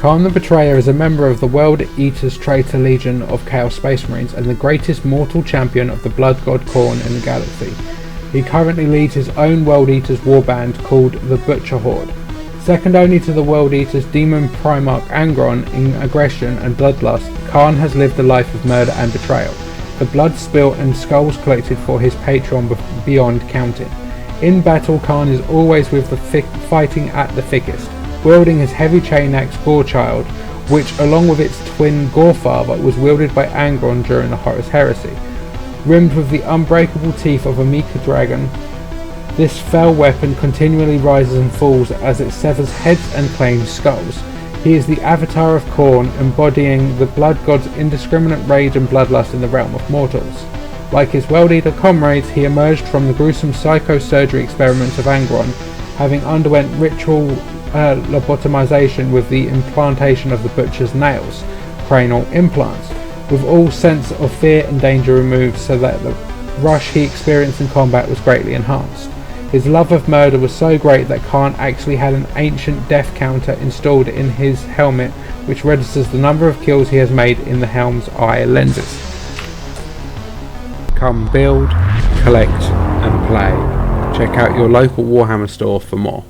Kharn the Betrayer is a member of the World Eaters Traitor Legion of Chaos Space Marines and the greatest mortal champion of the blood god Kharn in the galaxy. He currently leads his own World Eaters warband called the Butcher Horde. Second only to the World Eaters Demon Primarch Angron in aggression and bloodlust, Kharn has lived a life of murder and betrayal, the blood spilt and skulls collected for his Patreon beyond counting. In battle, Kharn is always with the fighting at the thickest, wielding his heavy chain axe Gorechild, which along with its twin Gorefather was wielded by Angron during the Horus Heresy. Rimmed with the unbreakable teeth of a Mika dragon, this fell weapon continually rises and falls as it severs heads and claims skulls. He is the avatar of Kharn, embodying the blood god's indiscriminate rage and bloodlust in the realm of mortals. Like his World Eater comrades, he emerged from the gruesome psychosurgery experiments of Angron, having underwent ritual lobotomization with the implantation of the Butcher's nails, cranial implants, with all sense of fear and danger removed so that the rush he experienced in combat was greatly enhanced. His love of murder was so great that Kharn actually had an ancient death counter installed in his helmet which registers the number of kills he has made in the helm's eye lenses. Come build, collect and play. Check out your local Warhammer store for more.